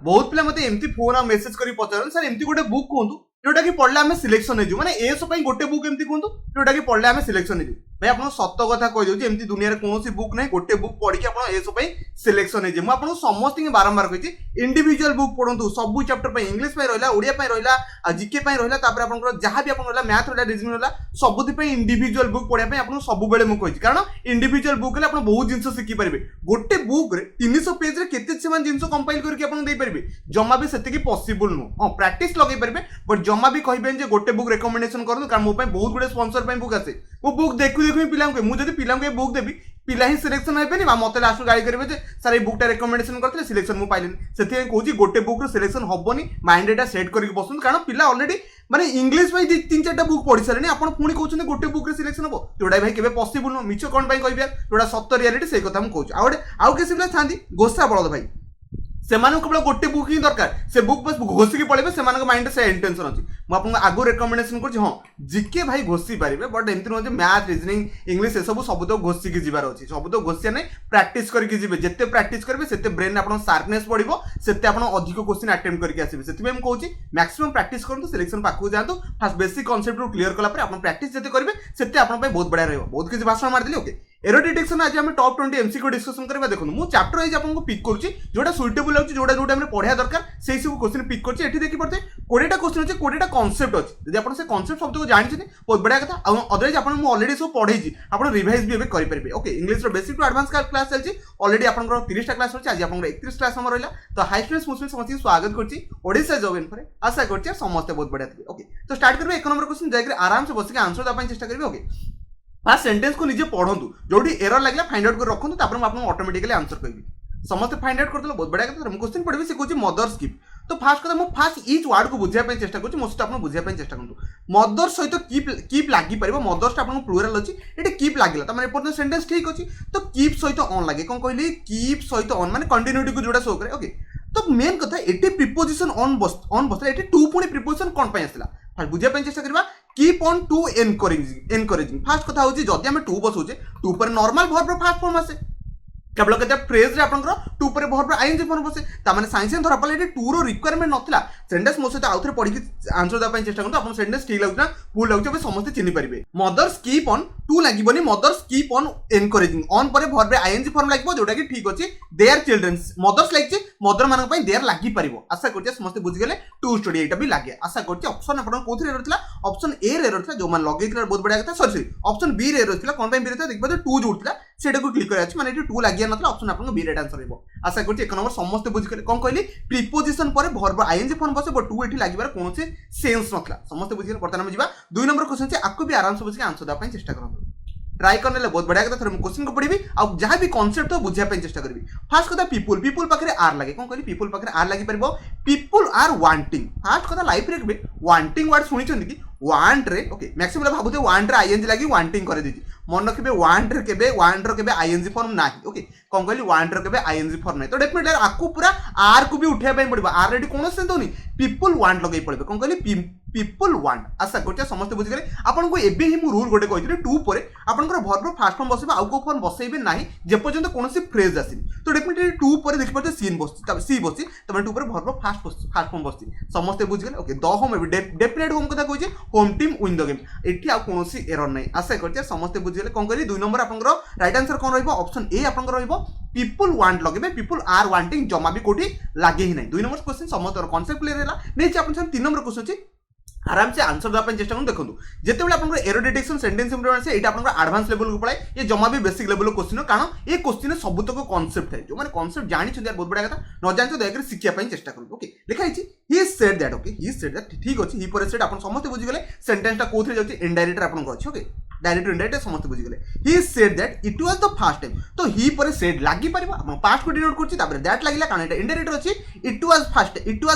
बहुत पिला मते एमती फोन आ मेसेज करी पचारन सर एमती गोटे बुक कहतु जोटा कि पढ़ले आम सिलेक्शन हो माने एस गोटे बुक एमती कहतु जोटा कि पढ़ले आम सिलेक्शन हो भाई आप सत कथा कहीदे एमती दुनिया कौन बुक ना गोटे बुक पढ़ी एस सिलेक्शन हो मुझे समस्त बारंबार कही इंडिविजुअल बुक पढ़ू सब चैप्टर इंग्लिश रहा ओडिया रहा जीके रहा जहाँ भी आप मैथ रहा रिजनिंग रहा सबुपी इंडिविजुअल बुक पढ़ाई आपको सब बेले मुझे कारण इंडिविजुअल बुक आप बहुत जिन शिखिपारे गोटे बुक 300 पेज केते जिन कंपाइल करके जमा भी से पॉसिबल नुह हाँ प्रैक्टिस लगे पारे बट जमा भी कहे गोटे बुक रेकमेंडेशन करूँ कारण मो बहुत गुड़े स्पॉन्सर बुक आसे वो बुक देखू देखू पिला मुझे पिला बुक देवी पिला ही सिलेक्शन होनी मत लास्ट गाड़ी करेंगे सर ये बुकटा रेकमेंडेशन करते सिलेक्शन मुझे पाइलिनी से कहूँ गोटे बुक सिलेक्शन हेनी माइंड एटा सेट करके बसुन कारण पिला ऑलरेडी माने इंग्लिश में 3-4टा बुक पढ़ी सारे आप पुणी कहते गोटे बुक सिलेक्शन हम जोटा भाई केवे पॉसिबल नुह मिछ कौन कह जोटा सत्य रियालिटी से कथा मुझे आउ किसी पिला था गोसा बलद भाई से केवल गोटे बुक ही दरकार से बुक बस घोषिकी पढ़े से माइंड से इंटेंशन अच्छी मुझे आगु रेकमेंडेशन कर हाँ जीके भाई घोषी पारे बट एमती नुह मैथ रिजनिंग इंग्लिश सब सब तो घोषिकी जबार अच्छी सब तो घोषिया नहीं प्रैक्टिस करके जी जिते प्रैक्टिस करेंगे से ब्रेन आप शार्पनेस बढ़ो से अधिक क्वेश्चन अटेम्प्ट करके आसवे से कहूँ मैक्सिमम प्रैक्टिस करूँ सिलेक्शन पाखक जातु फास्ट बेसिक कॉन्सेप्ट रू क्लियर कला आप प्रैक्टिस जिते करेंगे से बहुत बढ़िया रहा बहुत किसी भाषण मारदेली ओके एरो डिटेक्शन आज हम टॉप 20 एमसीक्यू डिस्कशन करबा देखो मु चैप्टर वाइज आपको पिक करूची जोटा सुइटेबल होची जोटा जो टाइम रे पढ़िया दरकार सेही सब क्वेश्चन पिक करची एठी देखि पड़ते 20टा क्वेश्चन अछि 20टा कांसेप्ट अछि यदि आपण से कांसेप्ट शब्द को जानि छथि बहुत बढ़िया कथा अदरवाइज आपण मु ऑलरेडी सब पढ़ै छी आपण रिवाइज भी एबे करि परिबे ओके इंग्लिश रो बेसिक टू एडवांस क्लास चलची ऑलरेडी आपण 30टा क्लास होची आज आपण 31 क्लास हमर रहला तो हाई स्टूडेंट्स मुस्लिम समस्त स्वागत करची ओडिसा जॉब इन पर आशा करची समस्त बहुत बढ़िया थिबे ओके तो स्टार्ट करबे एक नंबर क्वेश्चन जाय आराम से बसिके आंसर दा चेष्टा करबे ओके फास्ट सेंटेंस को निजे पढ़ू जो एरर लगे फाइंड आउट कर रखु आपको ऑटोमेटिकली आंसर करी समस्त फाइंड आउट करते बहुत बढ़िया कथा क्वेश्चन पढ़ी से कहूँ मदर्स गिफ्ट तो फास्ट कथा मुझे फास्ट इच वार्ड को बुझाई चेष्टा करूँ मो सहित बुझाई चेष्टा करूँ मदर सहित कीप लगी पार मदर्स आपको प्लूराल अच्छी ये कीप लगे तो सेंटेंस ठीक अच्छी तो कीप सहित ऑन लगे कौन कहली कीप सहित ऑन माने कंटिन्यूटी को जोड़ा शो करे ओके तो मेन कथा ये प्रिपोजिशन ऑन बसला ये टू पुणी प्रिपोजिशन कौन पर आसला फास्ट बुझाई चेष्टा करवा keep on to encouraging past कथा होची जदि हम टू बसुचे टू पर नॉर्मल वर्ब फास्ट फॉर्म आसे केवल केते फ्रेज रे आपनकर टू पर वर्ब आईएनजी फॉर्म बसे ता माने साइंस धरा पले ये टू रो रिक्वायरमेंट नथिला सेंटेंस मो सहित आउथरे पढी आंसर दा पय चेष्टा करतो आपन सेंटेंस ठीक लागुना भूल लागुचे बे समस्त चिन्हि परिबे मदर्स कीप ऑन टू लागिबनी mothers keep on encouraging on पर वर्ब रे आईएनजी फॉर्म लागिबो जोटा कि ठीक अछि देयर चिल्ड्रंस मदर्स लागिचे मदर मानक पय देयर लागि परिबो आशा करछि समस्त बुझि गेले टू स्टडी एटा भी लागे आशा करछि ऑप्शन आपन कोथि रे रहतला ऑप्शन ए रे रहतला जो मान लगेइतला बहुत बढ़िया कथा सॉरी ऑप्शन बी रे रहतला कोन पय बी रहतला देखबो टू जोडतला सेटा को क्लिक करे अछि माने टू लागिया नतला ऑप्शन आपन बी रे आंसर रहबो आशा करछि एक नंबर समस्त बुझि गेले कोन कहली प्रीपोजिशन पर वर्ब आईएनजी फॉर्म बसे बट टू एठी लागिबार कोनोसे सेंस नतला समस्त बुझि गेले वर्तमान में जिबा दुई नंबर क्वेश्चन छै आको भी आराम से बुझि के आंसर दा पय चेष्टा करबो ट्राई करने बहुत बढ़िया कथा क्वेश्चन को पढ़ी और जहाँ भी कॉन्सेप्ट हो बुझाई चेष्टा करी फास्ट कथा पीपुल पाखे आर लगे कौन कहली पीपुल पाखे आर लगी पार पीपुल आर वांटिंग फास्ट कथा लाइफ रे वांटिंग वर्ड शुणी कि वांट रे ओके मैक्सिमम भावुथे वांट रे आईएनजी लगी वांटिंग कर देती मन रखिए वांट रे केबे आईएनजी फॉर्म ना ओके कौन कहली वांट रे केबे आईएनजी फॉर्म ना तो डेफिनेटली आपको पूरा आर को भी उठाई पड़ो आर रेडी कौन से दौनी पीपुल वांट लगे पड़े कौन कहली पीपुल वांट आशा करते समस्त बुझिगले आपको एबे ही रूल गोटे कही टू पर आपंकर वर्ब फास्ट फॉर्म बसबे आउ को फॉर्म बसैबे नाही जे पर्यंत कोनोसी फ्रेज आसीनी तो डेफिनेटली टू पर देखि पड़ते सीन बसची तब सी बसची तब टू पर वर्ब फास्ट फॉर्म बसची समस्त बुझिगले okay the home definite home कथा कहि home team win the game एठी आ कोनोसी एरर नाही आशा करते समस्त बुझिगले कोन करी दुई नंबर आपंकर राइट आंसर कोन रहइबो ऑप्शन ए आपंकर रहइबो पीपुल वांट लगेबे पीपुल आर वांटिंग जमा भी कोठी लागे ही नाही दुई नंबर क्वेश्चन समस्त कांसेप्ट क्लियर हैला नेक्स्ट आपन 3 नंबर क्वेश्चन छी आराम से आंसर देवाई चेष्टा करूँ देखो जिते आप एरो डिटेक्शन सेंटेंस इंप्रूवमेंट से एटा आपन एडवांस लेवल को पड़ाए ये जमा भी बेसिक लेवल क्वेश्चन कारण ये क्वेश्चन सबुतक कॉन्सेप्ट है जो मैंने कॉन्सेप्ट जानी बहुत बढ़िया कथा न जानी दयाकर शिखा चेष्टा करूँ ओके लिखा ही said that okay he said that ठीक अच्छे ही पर सेड आप समस्त बुझीगले सेंटेंसटा कोथि जाउछि इनडायरेक्ट आपन अच्छे ओके डायरेक्ट इनडायरेक्ट समस्त बुझीगले he said that it was the first time तो ही पर सेड लागि परिबो आपण पास्ट को डिनोट करछि तापर दैट लागिला कारण एटा इनडायरेक्ट अछि it was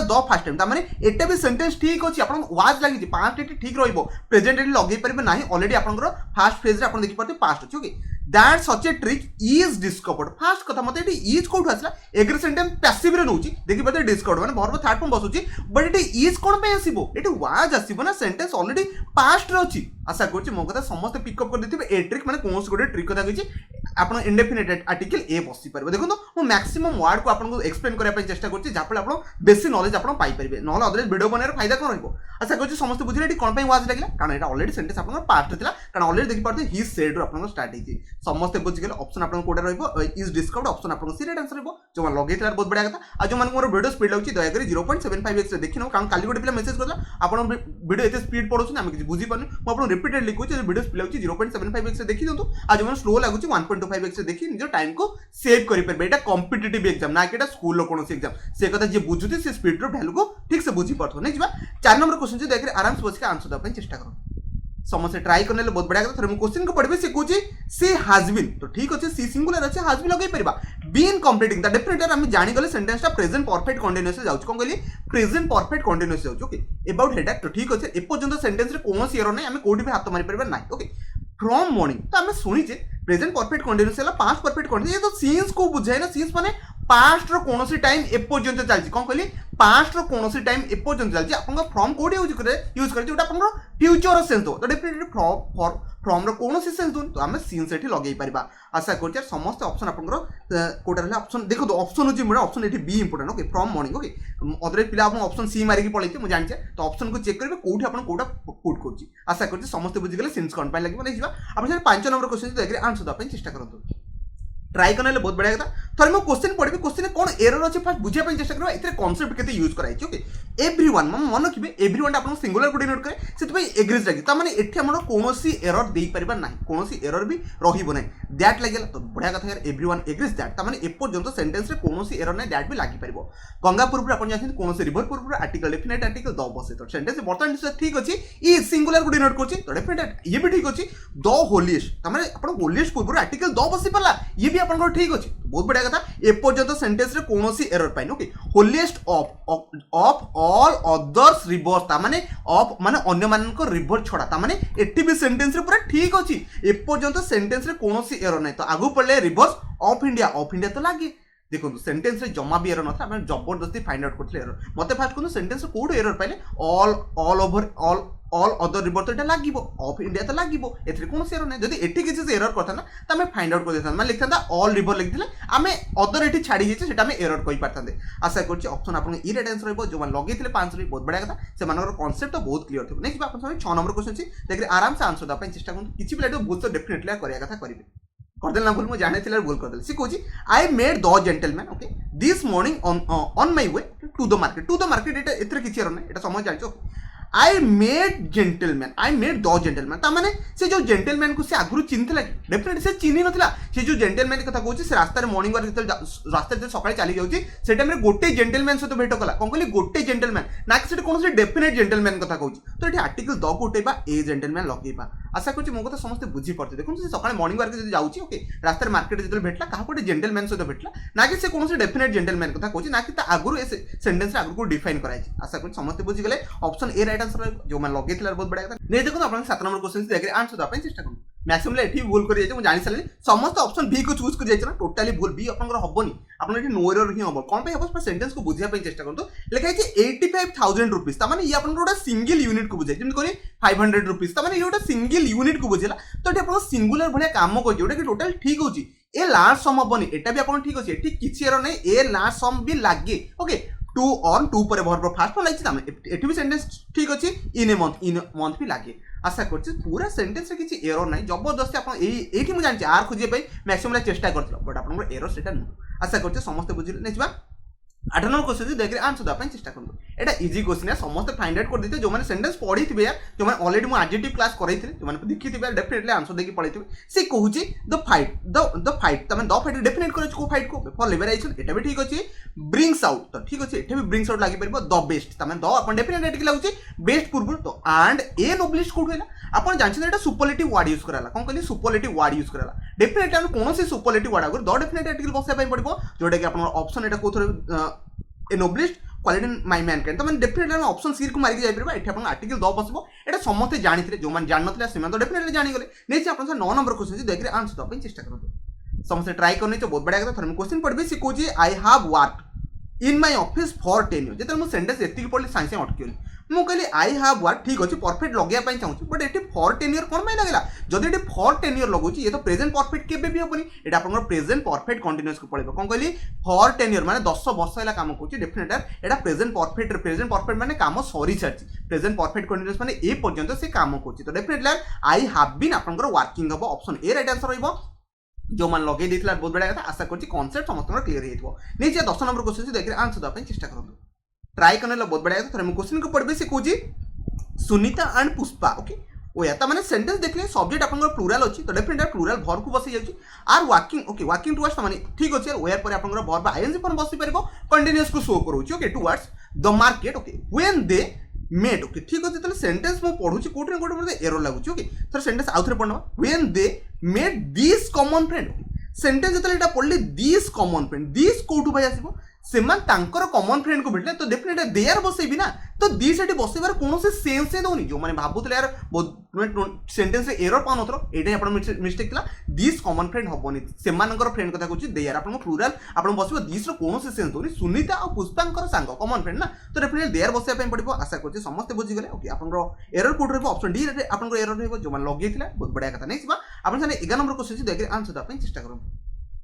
the first time ता माने एटा भी सेंटेंस ठीक अछि आपण वाज लागि पास्ट एटी ठीक रहइबो प्रेजेंट एटी लगे परिबे नाही ऑलरेडी आपनकर फर्स्ट फेज रे आपण देखि परते पास्ट अछि okay that such a trick is discovered fast कथा मते एटी इज कोठ आसला एग्री सेंटेंस पैसिव रे नउछि देखि परते डिस्कवर्ड माने वर्ब थर्ड फॉर्म बसुछि बट एटी इज कोन पे आसीबो एटी वाज आसीबो ना सेंटेंस ऑलरेडी पास्ट रे अछि आशा करछि मो कथा समस्त पिकअप कर देथिबे ए ट्रिक माने कोनस गोटे ट्रिक कथा कहिछि ଆପଣ ଇଣ୍ଡେଫିନିଟ୍ ଆର୍ଟିକଲ ଏ ବସି ପାରିବ। ଦେଖନ୍ତୁ ମୁଁ ମ୍ୟାକ୍ସିମମ୍ ୱାର୍ଡ को ଆପଣଙ୍କୁ ଏକ୍ସପ୍ଲେନ୍ କରିବା ପାଇଁ ଚେଷ୍ଟା କରୁଛି ଯାହାଫଳରେ ଆପଣ ବେଶୀ ନଲେଜ ଆପଣ ପାଇପାରିବେ। ନହେଲେ ଅଦରୱାଇଜ ଭିଡ଼ିଓ ବନେଇବାର ଫାଇଦା କ'ଣ ରହିବ। ଆଶା କରୁଛି ସମସ୍ତେ ବୁଝିଲେ ଏଠି କ'ଣ ପାଇଁ ୱାଚ୍ ଲାଗିଲା, କାରଣ ଏଇଟା ଅଲରେଡି ସେଣ୍ଟେନ୍ସ ଆପଣଙ୍କର ପାଷ୍ଟରେ ଥିଲା, କାରଣ ଅଲରେଡି ଦେଖିପାରୁଥିବେ ହି ସେଡ୍ରୁ ଆପଣଙ୍କର ଷ୍ଟାର୍ଟ ହେଇଛି। ସମସ୍ତେ ବୁଝିଗଲେ ଅପସନ୍ ଆପଣଙ୍କ କୋଉଟା ରହିବ, ଇଜ୍ ଡିସ୍କଭର୍ଡ ଅପସନ୍ ଆପଣଙ୍କ ସି ରାଇଟ୍ ଆନ୍ସର ରହିବ। ଯେଉଁମାନେ ଲଗେଇଥିବାର ବହୁତ ବଢ଼ିଆ କଥା। ଆଉ ଯେଉଁମାନଙ୍କୁ ମୋର ଭିଡ଼ିଓ ସ୍ପିଡ୍ ଲାଗୁଛି ଦୟାକରି 0.75x ରେ ଦେଖିନେବ, କାରଣ କାଲି ଗୋଟେ ପିଲା ମେସେଜ କରିଥିଲା ଆପଣ ଭିଡ଼ିଓ ଏତେ ସ୍ପିଡ୍ ପଢ଼ୁଛନ୍ତି ଆମେ କିଛି ବୁଝିପାରୁନି। ମୁଁ ଆପଣଙ୍କୁ ରିପିଟେଡଲି କହୁଛି ଭିଡ଼ିଓ ସ୍ପିଡ୍ ଲାଗୁଛି 0.75x ରେ ଦେଖିଦିଅନ୍ତୁ। ଆଉ ଯେଉଁମାନେ ସ୍ଲୋ ଲାଗୁଛି 1.25x ରେ ଦେଖି ନିଜ टाइम को सेव करेंगे। एटा कॉम्पिटिटिव एग्जाम ना कि स्कूल कौन एग्जाम से कथा जी बुझुती से स्पीड वैल्यू को ठीक से बुझी पार्थ नहीं जा। 4 नंबर क्वेश्चन देखिए आराम से बस के आंसर देवाई चेष्टा करो। समस्त ट्राई करने बहुत बढ़िया कथा। क्वेश्चन को पढ़े सी कौन सी हैज बीन तो ठीक अच्छे सी सिंगुलर अच्छे हैज बीन लगे पार बीन कंप्लीटिंग द डेफिनेटली आम जानीगले सेंटेंसटा प्रेजेंट परफेक्ट कंटीन्यूअस जाऊँ कौन कहली प्रेजेंट परफेक्ट कंटीन्यूअस जाऊँ ओके अबाउट हेड तो ठीक अच्छे एपर्यंत सेंटेंस रे कौन एरर नहीं आम कौटी भी हाथ मारी पार ना ओके फ्रॉम मॉर्निंग तो आम शुणीचे प्रेजेंट परफेक्ट कंटीन्यूअस है पास्ट परफेक्ट कंटीन्यूअस ये तो सीन्स को बुझाए ना सीन्स माने पास्ट रो कौन सी टाइम एपर्यंत चलती कौन कहली पास्ट रो कौन सी टाइम एपर्यंत चलती आपन फ्रॉम कोडी यूज करे जोटा आपन फ्यूचर सेंस दो तो डेफिनेटली फ्रॉम रो कौन सी सेंस दो तो आम सीन्स एठी लगेई परिबा। आशा करछ समस्त ऑप्शन आपन कोटा रहला ऑप्शन देखो तो ऑप्शन होची मोर ऑप्शन एठी बी important okay from morning okay other पिला आपन ऑप्शन सी मारी के पळैती मु जानि तो ऑप्शन को चेक करबे कोठी आपन कोटा पुट करछि। आशा करछ समस्त बुझि गेले सीन्स कोन पाइ लागबो नै जिबा आपन 5 नंबर क्वेश्चन देखि आंसर द ପାଇଁ चेष्टा करंतु। ट्राई करने बहुत बढ़िया कथा थोड़े मैं क्वेश्चन पढ़ी क्वेश्चन कौन एरर अच्छे फास्ट बुझे चेष्टा करवा ए कॉन्सेप्ट केते यूज कराई ओके एवरीवन मन रखिए एवरीवन आपन सिंगुलर को डिनोट करे से एग्रीज लगे तार एठी हमर कोनोसी एरर दे परिबा नाही कोनोसी एरर भी रहिबो नाही दैट लागेला तो बढ़िया कथा यार एवरीवन एग्रीज दैट तार माने एपर्यंत सेंटेंस रे कोनोसी एरर नाही दैट भी लागि परिबो। गंगापुर पर आपन जानि कोनोसी रिवर पूर्व आर्टिकल डेफिनेट आर्टिकल द बसे तो सेंटेंस बर्तमान ठीक अछि ई सिंगुलर को डिनोट करछि तो डेफिनेट ये भी ठीक अछि द होलिएस्ट तार माने आपन होलिएस्ट पूर्व आर्टिकल द बसे परला ये भी आपन ठीक अछि बहुत बढ़िया कथा एपर्यंत सेंटेंस रे कोनोसी एरर पाइन okay holiest of all others rivers ता माने ऑफ माने अन्य मानक रिवर छडा ता माने एठी भी सेंटेंस रे पूरा ठीक अछि एपर्यंत सेंटेंस रे कोनोसी एरर नै तो आगु पड़ले रिवर्स ऑफ इंडिया तो लागे देखो सेंटेंस रे जमा भी एरर न था मैं जबरदस्ती फाइंड आउट करथले एरर मते फास्ट कोन सेंटेंस रे कोड एरर पाइले all over all other river तो एटा लागिबो ऑफ इंडिया तो लागिबो एथरे कोन एरर नै जदी एठी किछि एरर करथा ना त हमें फाइंड आउट कर देथा मैं लिखथा ऑल रिवर लिखथिले हमें अदर एठी छाडी हिचे सेटा हमें एरर कहि पारथांदे। आशा करछि ऑप्शन आपन ई राइट आंसर रहबो जो मन लगेथिले 5 रे बहुत बढ़िया कथा से मानकर कांसेप्ट तो बहुत क्लियर थिबो नेक्स्ट आपन सब 6 नंबर क्वेश्चन छी देखि आराम से आंसर द पय चेष्टा करु किछि भी लाइट बहुत डेफिनेटली करिया कथा करिवे करदेल ना भूल मु जाने थिले भूल करदेल सी कहूची I made the gentleman okay this morning on my way to the market एटा एथरे किछि एरर नै एटा समझ जानिछो आई मेड द जेंटलमैन ता माने से जो जेंटलमैन को से आगुरु चिन्हथिला डेफिनेटली से चिन्हि नथिला से जो जेंटलमैन कथा कहूची से रास्ता रे मॉर्निंग वार रास्ता रे सकाळे चली जाउची से टाइम रे गोटे जेंटलमैन सहित भेट कला कोन कहली गोटे जेंटलमैन ना कि से कोन से डेफिनेट जेंटलमैन कथा कहूची तो एठी आर्टिकल द को उठेबा ए जेंटलमैन लगेबा। आशा करछि मो कथा समस्त बुझी पड़ते देखो से सकाळे मॉर्निंग वार के जाउची ओके रास्ता रे मार्केट जेतल भेटला कहा गोटे जेंटलमैन सहित भेटला ना कि से कोन से डेफिनेट जेंटलमैन कथा कहूची ना कि ता आगुरु ए सेंटेंस रे आगुरु को डिफाइन कराई। आशा करछि समस्त बुझी गेले ऑप्शन ए राइट आंसर जो मन लगे बहुत बढ़िया था नहीं देखो आप 7 नंबर क्वेश्चन देखिए आंसर देवाई चेष्टा करूँ मैक्सिमम एठी भूल कर जाइए जानि सारे समस्त ऑप्शन बी को चूज कर जाइए ना टोटाली भूल बी आपनकर हबनी आपन एठी नो एरर ही हबो कोन पे हबो सेंटेंस को बुझिया पे चेष्टा करतो लिखा है 85000 रुपीस ता माने ये आपन गोटा सिंगल यूनिट को बुझाइ जेम करी 500 रुपीस ता माने ये गोटा सिंगल यूनिट को बुझिला तो एठी आपन सिंगुलर भलिया काम को जोटा कि टोटल ठीक होची ए लार्ज सम हबनी एटा भी आपन ठीक होची एठी किछि एरर नै ए लार्ज सम भी लागे ओके 2 ऑन 2 पर वर्ब फास्ट लाइछि तामे एठी भी सेंटेंस ठीक अछि इन मंथ भी लागे। आशा करछि पूरा सेंटेंस रे किछि एरर नै जबरदस्ती आपन एठी मु जानछि आर खोजिए पई मैक्सिमम चेष्टा करथिलो बट आपन एरर सेटा न। आशा करछि समस्त बुझिले नेछबा 8 नंबर क्वेश्चन देखिए आंसर देवा चेष्टा करूँ एटा इजी क्वेश्चन है समस्त फाइंड आउट कर देते जो मैंने सेंटेंस पढ़ी थे यार जो मैंने ऑलरेडी मुझे एडजेक्टिव क्लास कराई थे जो मैंने देखी थे डेफिनेटली आंसर देके पढ़ी थे से कहूची द फाइट तमें द फाइट डेफिनेट कर को फाइट को फॉर लिबरेशन एटा भी ठीक अछि ब्रिंग्स आउट तो ठीक अछि एटा भी ब्रिंग्स आउट लागि परबो द बेस्ट तमें the upon definite Etah लागुची best पूर्व तो एंड ए नोबलिस्ट कोड हैला अपन जानछि एटा सुपरलेटिव वर्ड यूज कराला कोन कहली सुपरलेटिव वर्ड यूज कराला डेफिनेटली हम कोनोसी सुपरलेटिव वर्ड अगर द डेफिनेट आर्टिकल बसाय पय पड़बो जोटा कि अपन option Etah कोथरे एनोब्लिस्ट quality my man can तो मैं डेफिनेटली हम ऑप्शन सी को मारिक जाय परबा एठी अपन आर्टिकल द बसबो एटा समस्त जानिथिले जो मान जान नथिले सेमान तो डेफिनेटली जानि गले नै से अपन 9 नंबर क्वेश्चन देखि आंसर द चेष्टा करतो समस्त ट्राई करने तो बहुत बढ़िया कथा थोड़ा क्वेश्चन पढ़बे से कोजी I have work in my office for 10 years जेते मु सेंटेंस एतिक पढ़ली साइंस अटकी मु कहली आई हैव वर्क ठीक अच्छे परफेक्ट लगे चाहूँ बट ये फॉर 10 इयर कौन लगेगा जदि ये फॉर 10 इयर लगुच ये तो प्रेजेंट परफेक्ट केबे भी हेनी ये आप प्रेजेंट परफेक्ट कंटिन्यूअस को पड़ेगा कौन कहली फॉर 10 इयर माने 10 वर्ष है काम करुच्ची डेफिनेटली एटा प्रेजेंट परफेक्ट माने काम सरी सारी प्रेजेंट परफेक्ट कंटिन्यूअस माने ए पर्यंत से काम करुच्ची तो डेफिनेटली आई हैव बीन आपनकर वर्किंग हम ऑप्शन ए राइट आंसर रहिबो जो मान लगे देथिला बहुत बड़ा कथा आशा करछि कांसेप्ट समस्त क्लियर हेइथबो नीचे 10 नंबर क्वेश्चन देखि आंसर दबा चेष्टा करंतु ट्राई करने बहुत बड़ा कथा थरे क्वेश्चन को पढ़बे से कहूजी सुनीता एंड पुष्पा ओके ओ या माने सेंटेंस देखले सब्जेक्ट आपनकर प्लुरल अछि तो डेफिनेटली प्लुरल वर्ब को बसी जाउछि are working okay working towards माने ठीक अछि वेयर पर आपनकर वर्ब आईएनजी पर बसी परबो कंटीन्यूअस को शो करूछि okay towards the market okay when they made okay ठीक अछि तले सेंटेंस मो पढुछि कोठे न कोठे मते एरर लागुछि ओके तर सेंटेंस आउथरे पढनो when they made this common friend sentence जतले एटा पढले दिस कॉमन फ्रेंड दिस कोठु भाई आसीबो सेमान तांकर कॉमन फ्रेंड को भेटले तो डेफिनेटली दे आर बसेबी ना तो दिस एटी बसेबार कोनोसे सेंस से दोनी जो माने भाबुतले यार सेंटेंस रे एरर पाउन नथरो एटा आपण मिस्टेक थिला दिस कॉमन फ्रेंड हबोनी सेमानकर फ्रेंड कथा कहूची दे आर आपण प्लुरल आपण बसिबो दिस रो कोनोसे सेंस दोनी सुनीता और पुष्पांकर सांग कॉमन फ्रेंड ना तो डेफिनेटली दे आर बसेया पे पड़िबो आशा करछि समस्त बुझी गले ओके आपनकर एरर कोड रहबो ऑप्शन डी रे आपनकर एरर रहबो जो मान लगे थिला बहुत बढ़िया कथा नै सिबा आपण साने 11 नंबर क्वेश्चन देखि आंसर द पे चेष्टा करू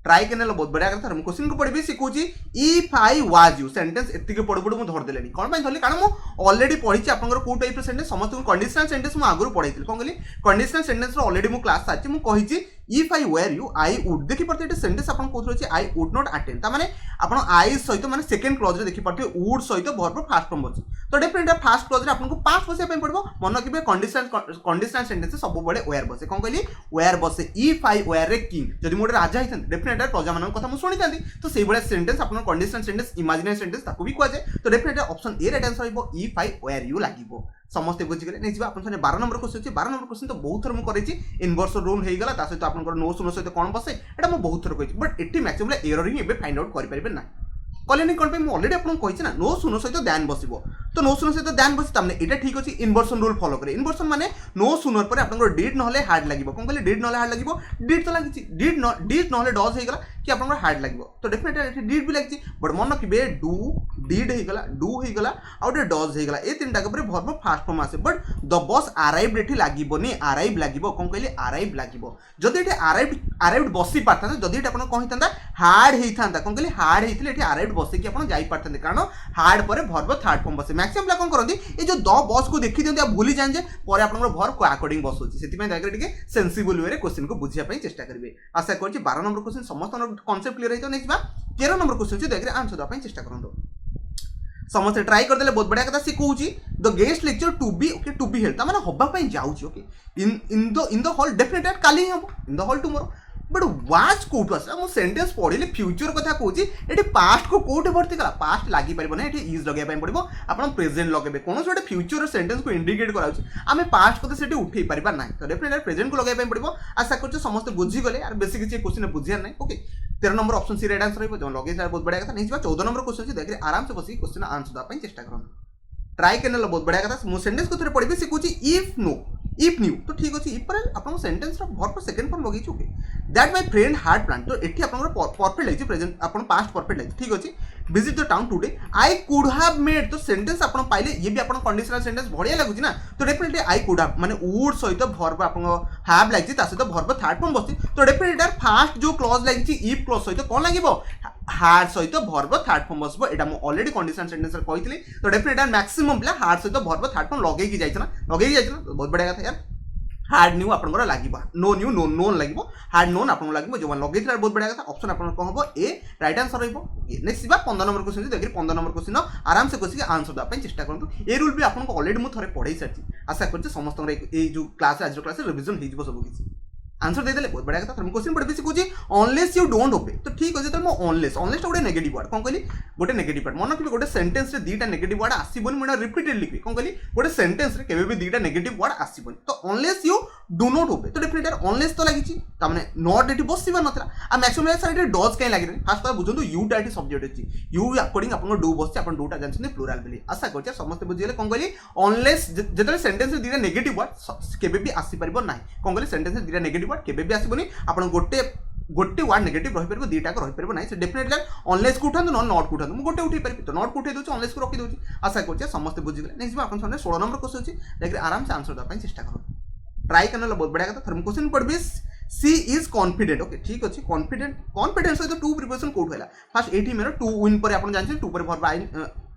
ट्राई करने बहुत बढ़िया कथा क्वेश्चन को पढ़ी शिखुची if I was you sentence एतिक पढ़ पढ़ मुझे धरदेली कौन धरली कारण मुझे ऑलरेडी पढ़ी आपंकर कौ टाइप सेंटेंस समस्त कंडीशनल सेंटेंस मुझे आगुरी पढ़ाई कौन कहली कंडीशनल सेंटेंस ऑलरेडी मु क्लास सारी मुझे if I were you I would देखी पार्थे सेंटेंस आप कौन आई वुड नॉट अटेंड ताने आप आई सहित मैंने सेकेंड क्लज रे देखी पार्थे वुड सहित वर्ब फास्ट फॉर्म अच्छी तो डेफिनेटली फास्ट क्लज रे आपको पास्ट बसाया पड़ो मन रखिए कंडीशनल सेंटेंस सब बड़े वेयर बसे कौन कहली वेयर बसे इफ आई वेयर रे किंग जब मुझे राजा होता डेफिनेटली प्रजा मान कथा शुणी था तो से भाया सेंटेंस आप कंडीशनल सेंटेंस इमेजिनरी सेंटेंस ताको भी कहुए तो definitely option A right answer हो इफ आई वेयर यू लगे समस्त बुझीगले नहीं जी आप 12 नंबर क्वेश्चन अच्छे 12 नंबर क्वेश्चन तो बहुत थर मुझे इनवर्स रूल हो गला सहित आप नो सुनो सहित कौन बसे ये मुझे बहुत थर कही बट ये मैक्सिमम एरर ही फाइंड आउट करेंगे ना कले कौन पे ऑलरेडी आपको कही ना नो सुनो सहित दैन बस तो नो सुनो सहित दैन बस ये ठीक अच्छे इनवर्सन रूल फॉलो करे इनवर्सन माने नो सुनर पर आप डिड ना हार्ड लगे कौन कहले डिड ना हार्ड लगे डिड तो लगी डिड ना डज होगा कि आप हार्ड लगे तो डेफिनेटली डिड भी लगी बट मन रखिए डू डिड होगा डू होगा आउट डज होगा ये तीन टाक वर्ब फास्ट फॉर्म आसे बट द बस आराइव ये लगभग आराइव लगे कौन कहली आराइव लगे जदि ये आराइव बसी पारता जदि आप कही हार्ड होता कौन कहली हार्ड होते ये आराइव बसैक आप जापारते कारण हार्ड पर वर्ब थर्ड फॉर्म बसे मैक्सिमम पिला कौन करती ये जो द बस को देखी दिखते आप भूली जाए पर आप वर्ब को अकॉर्डिंग बस होती से दया सेंसिबल वे क्वेश्चन को बुझाई चेष्टा करेंगे आशा कर 12 नंबर क्वेश्चन समस्त कॉन्सेप्ट क्लियर होता नहीं 13 नंबर क्वेश्चन देखिए आंसर देवाई चेष्टा करूँ समस्त ट्राई करदे बहुत बढ़िया कथा सी कहूँ the guest lecture to be held मैंने हवाई जाऊँगी okay in the hall definitely काली हम in the hall tomorrow but was कौटू आस सेंटेंस पढ़ी फ्यूचर कथा कहूँ ये पास्ट को कौटे भर्ती कला पास्ट लगी पार ना ये इज लगे पड़ो आप प्रेजेंट लगे कौन गोटे फ्यूचर सेंटेंस को इंडिकेट कराऊँ पास्ट को तो उठे पार ना तो डेफिनेटली प्रेजेंट को लगे पड़ो आशा कर समस्त बुझीगले और बेस किसी क्वेश्चन बुझार ना okay 13 number option C right answer जो लगे बहुत बढ़िया कथा नहीं 14 नंबर क्वेश्चन देखिए आराम से बस क्वेश्चन आंसर देवाई चेष्टा करूँ ट्राई करने बहुत बढ़िया कथा मुझे सेंटेंस को थोड़े पढ़ी सी कहूँ इफ नो इफ न्यू तो ठीक अच्छे इफ पर आप सेंटेंस वर्ब सेकेंड फॉर्म लगे okay that my friend hard plan तो ये आप परफेक्ट लगे प्रेजेंट आप पास्ट परफेक्ट लगे ठीक अच्छे visit the town today I could have made तो सेंटेंस आप पाइले ये भी आप कंडीशनल सेंटेंस बढ़िया लगुच ना तो डेफिनेटली आई कुड हैव माने वुड सहित वर्ब आप हैव लगी सहित वर्ब थर्ड फॉर्म बसी तो डेफिनेटली फास्ट जो क्लॉज लगी इफ क्लॉज सहित कौन लगे हार्ड सहित वर्ब थर्ड फॉर्म बसबो एटा मु ऑलरेडी कंडीशनल सेंटेंस कही तो डेफिनेटली मैक्सिमम पिला हार्ड सहित वर्ब थर्ड फॉर्म लगेगी जाइछना बहुत बढ़िया कथा यार हार्ड न्यू आप लगे नो न्यू नो नोन लगे हार्ड नोन आप लगे जो लगे बहुत बढ़िया कथा ऑप्शन आप कौन हम A right answer next 15 number question देखिए 15 नंबर क्वेश्चन आराम से क्वेश्चन आंसर देवाई चेष्टा करूँ ये रूल भी आपको ऑलरेडी मुझे पढ़ाई सारी आशा कर समस्त जो क्लास आज क्लास रिविजन हो सब किसी आंसर दे बहुत बढ़िया कथा क्वेश्चन पढ़े कहूँ अनलेस यू डोंट ओबे तो ठीक अच्छे तो अनलेस गोटे नेगेटिव वर्ड कौन कहली गोटे नेगेटिव वर्ड मन रखिए गोटे सेंटेंस रे दीटा नेगेटिव वर्ड आसबनी मुझे रिपीटेड लिखी कौन कहली गोटे सेंटेंस रे केबे भी दीटा नेगेटिव वर्ड आसबनी तो unless you do not obey तो डेफिनेटली अनलेस तो लगी नॉट ये बसवा नाला आ मैक्सिमम साइड डज कहीं लगे फास्ट बार बुझे यूटा ये सब्जेक्ट अच्छी यू अकॉर्डिंग आप डू बस आप डूटा जानते प्लुराल बोली आशा कर समस्त बुझीगले कौन कहली अनलेस जो सेंटेंस दीटा नेगेटिव वर्ड केबे भी आसीपर ना कौन कहली सेंटेंस दीटा नेगेटिव वर्ड केबे भी आसबनी आप गोटे गोटे वार्ड नेगेटिव रही पार दुईटा रही पार ना डेफिनेटली अनलेस को उठाते ना नट को उठाते मुझे गोटे उठे पारि तो नट को उठे दूसरी अनलेस को रखी दूसरी आशा कर समस्त बुझीगले नेक्स्ट आप 16 नंबर क्वेश्चन अच्छी देखिए आराम से आंसर देवाई चेष्टा कर ट्राई करने बहुत बढ़िया कथा थर्म क्वेश्चन पढ़ी सी इज कॉन्फिडेंट ओके ठीक अच्छे कॉन्फिडेंट सहित टू प्रिपरेशन कौट है फास्ट ये मेरे टू विन पर आप जानते टू पर भरवा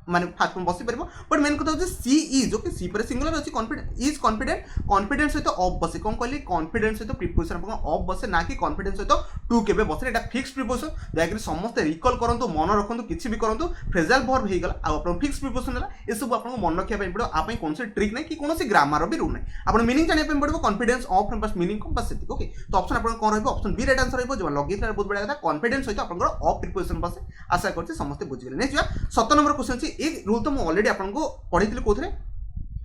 माने फास्ट में बसी पार बट मेन कथा होची सी इज ओके सी पर सिंगुलर अच्छी कॉन्फिडेंट सहित ऑफ बसे कौन कहली कॉन्फिडेंस सहित प्रिपोजिशन आप ऑफ बसे ना कि कॉन्फिडेंस सहित टू केबे बसे एटा फिक्स प्रिपोजिशन दयाकरी समस्त रिकॉल करंतु मन रखंतु किछि भी करंतु फ्रेजाल वर्ब हे गला आ आपन फिक्स प्रिपोजिशन हला ए सब आपन मन रखिया पय पड़ो आपन कोन से ट्रिक नै कि कोन से ग्रामर भी रूल नै आपन मीनिंग जाने पय पड़ो कॉन्फिडेंस ऑफ बस मीनिंग को बस सेति ओके तो ऑप्शन आपन कोन रहबो ऑप्शन बी राइट आंसर रहबो जो लॉगिन रे बहुत बड़ा कथा कॉन्फिडेंस सहित आपन ऑफ प्रिपोजिशन बसे आशा करछि समस्त बुझि गेले नेक्स्ट 17 नंबर क्वेश्चन छी ए रूल तो ऑलरेडी आपको पढ़ी कौन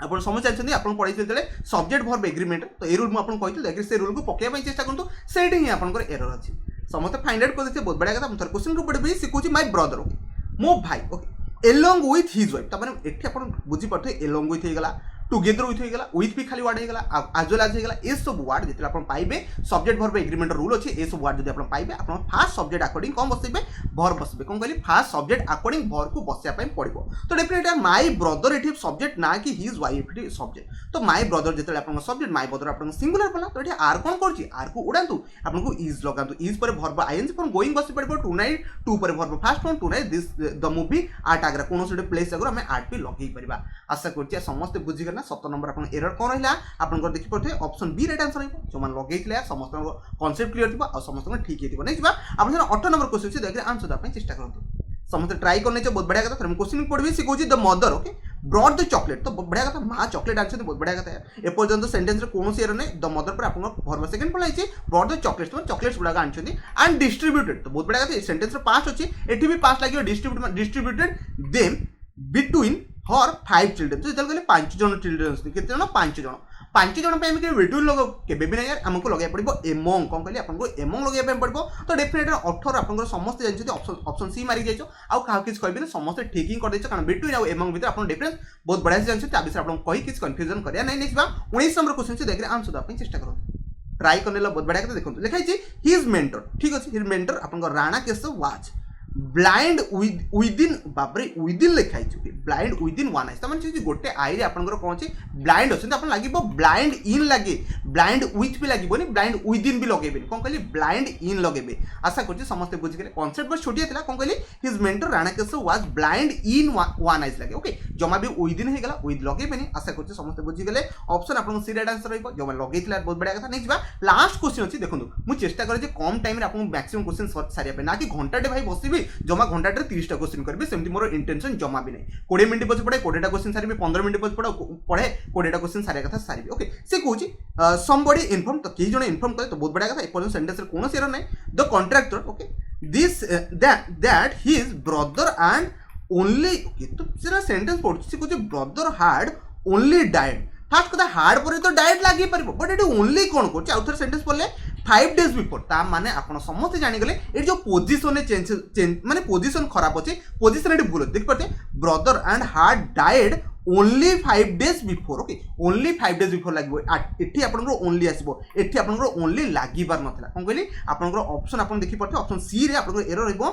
आप समझ जानते आप पढ़ी जो सब्जेक्ट वर्ब एग्रीमेंट तो ये रूल मुझे कही से रूल को पकड़ा चेष्टा करूँ से ही आपंकर एरर अच्छी समस्त फाइंड आउट करते बहुत बढ़िया कथा क्वेश्चन को पढ़ी सी कौन माय ब्रदर ओके मो भाई okay along with his wife तब ये आप बुझीपे एलोंग विथ होगा टुगेदर विथ होगा विथ भी खाली वर्ड होगा आज वेल आज होगा ये सब वर्ड जो आप पाइबे सब्जेक्ट वर्ब एग्रीमेंट रूल अच्छे ये सब वर्ड जो आप पाइबे आप फास्ट सब्जेक्ट अकॉर्डिंग कौन बसइबे भर बसइबे कौन कहली फास्ट सब्जेक्ट अकॉर्डिंग भर को बसया पड़ो तो डेफिनेटली माय ब्रदर ये सब्जेक्ट ना कि हिज वाइफ ये सब्जेक्ट तो माय ब्रदर जो आप सब्जेक्ट माय ब्रदर आप सिंगुलर पड़ा तो ये आर कौन कर आर को उड़ातु आपको इज लगातु इज पर भर्ब आईएनजी फॉर्म गोइंग बसी पड़ो टू नाइट टू पर verb past form tonight this the movie at Agra कौन से प्लेस आगे आम आर्ट भी लगे पार आशा कर समस्त बुझीगले ना 17 नंबर आप एरर कौन रहा आप देखी पड़े ऑप्शन बी राइट आंसर जो मैंने लगे समस्त कॉन्सेप्ट क्लियर थी और समस्त ठीक है नहीं आप 18 नंबर क्वेश्चन देखिए आंसर देवाई चेष्टा करूँ समस्त ट्राई करने बहुत बढ़िया कथा क्वेश्चन पढ़ी सी कौन the mother okay brought the chocolate तो बढ़िया कथा माँ चॉकलेट आनते बहुत बढ़िया कथा है एपर्यंत सेंटेंस कौन एरर नहीं द मदर पर आप भर्ब सेकेंड पढ़ाई ब्रॉड द चॉकलेट तो चॉकलेट्स गुड़ा आनते एंड डिस्ट्रीब्यूटेड तो बहुत बढ़िया कथा सेंटेंस पास्ट अच्छी ये भी पास्ट लगे distributed them between her 5 children तो जो 5 जन चिल्ड्रेन केते जन 5 जन पे बिटवीन लगे केबे भी नहीं आमको लगे पड़ो एमंग कौन कहली आपको एमंग लगे पड़ो तो डेफिनेटली 18 आप समस्त जानते ऑप्शन सी मारी जाइए आउ क्या किसी कहबे समस्त ठीक ही कर कारण बिटवीन आउ एमंग भीतर आप डिफरेंस बहुत बढ़िया से जानते विषय आपको कही किसी कन्फ्यूजन करिया नहीं नेक्स्ट 19 नंबर क्वेश्चन से देखिए आंसर देवाई चेष्टा करूँ ट्राई करने बहुत बढ़िया कथा देखो लिखाई हिज मेंटर ठीक अच्छे हिज मेंटर आप Rana Keshav was blind within बाबरे विदिन लिखाई ब्लाइंड विदिन वन आइज तमाने गोटे आई रे आपनकर कौन अछि ब्लाइंड अछि आपन लागिबो ब्लाइंड इन लागे ब्लाइंड विथ भी लागिबोनी ब्लाइंड विदिन भी लगेबेनी कोन कहली ब्लाइंड इन लगेबे आशा करछि समस्त बुझि गेले कांसेप्ट बस छोटिया थिला कोन कहली his mentor Rana Keshav was blind in one eyes लागे ओके जमा भी विदिन हे गेला विथ लगेबेनी आशा करछि समस्त बुझि गेले ऑप्शन आपन सी राइट आंसर रहइबो जमा लगेथिला बहुत बढ़िया कथा नेक्स्ट बा लास्ट क्वेश्चन अछि देखंतु मु चेष्टा करे जे कम टाइम रे आपन मैक्सिमम क्वेश्चन सारिया पे ना कि घंटाटे भाई बसिबी जमा घंटाटे 30टा क्वेश्चन करेंगे सेमती मोर इंटेंशन जमा भी नहीं 20 मिनट बस पड़े 20टा क्वेश्चन सारी 15 मिनट बस पढ़े 20टा क्वेश्चन सारे कथा सारी ओके से कहूँ समबडी इनफॉर्म तो कई जन इनफॉर्म करे तो बहुत बढ़िया कथा एपर्यंत सेंटेंस कौन एरर नहीं the contractor okay this that his brother and only okay तो सेरा सेंटेंस पढ़छि से कहूँ brother had only died fast कथा हार्ड पर तो डाइट लगे पार बट ये ओनली कौन कर आउ थे सेंटेंस पढ़ले 5 days बिफोर ता माने आप समस्त जानीगले ये जो पोजिशन चेंज माने पोजिशन खराब अच्छे पोजिशन ये भूल देख पाते brother and hard died only 5 days before okay only 5 days before लगे ये आपंकर ओनली आसो ये आपंकर ओनली लगिबार नाला कौन कहली आपंकर ऑप्शन आप देखी पाते ऑप्शन सी रे आपंकर एरर रहिबो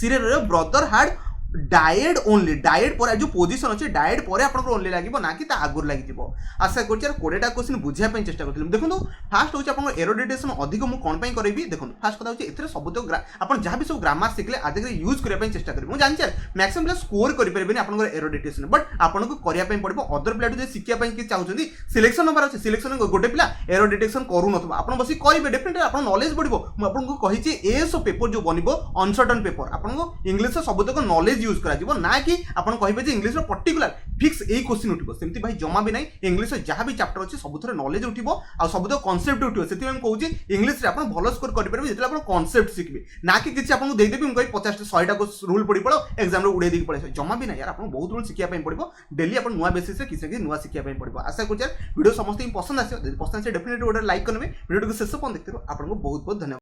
सी रे brother hard died only died पर जो पोजिशन अच्छे डाइड पर आपको ओनली लगे ना कि आगुरी लगे आशा कर 20टा क्वेश्चन बुझाई चेष्टा करूँ देखो फास्ट हूँ आप एरोडिटेशन अधिक मुझे कौन करी देखो फास्ट कथा होती सब आप जहाँ भी सब ग्रामर शिखले आज यूज करने चेष्टा करेंगे मुझे जानची मैक्सिमम पिला स्कोर करेंगे आप एरोडिटेशन बट आपको करने पड़ो अदर पिला जो शिखा कि चाहते सिलेक्शन नंबर अच्छे सिलेक्शन गोटे पिला एरोडिटेशन करूँ आप बस करेंगे डेफिनेटली आप नॉलेज बढ़ो मुझे कही ए सब पेपर जो बन अनसर्टन पेपर आपको इंग्लिश सबुतक नॉलेज यूज करा ना कि आप कहे इंग्लिश पर्टिकुलर फिक्स यही क्वेश्चन उठो सेमती भाई जमा भी नहीं इंग्लिश जहाँ भी चैप्टर अच्छे सब नॉलेज उठो आ सब कॉन्सेप्ट उठो से कहूँ इंग्लिश आप भल स्कोर करेंगे जो आप कॉन्सेप्ट शिखे ना कि किसी आपको देदेवी मुझे 50-100टा रूल पढ़ी पड़ो एग्जाम उड़े दी पड़े जमा भी नहीं यार आप बहुत रूल शिखापी पड़ो डेली आप नुआ बेसिस किसी कि नुआ शिखापी पड़ो आशा कर वीडियो समस्त पसंद आस पसंद से डेफिनेटली गोटे लाइक करेंगे वीडियो को शेष देखते आपको बहुत बहुत धन्यवाद।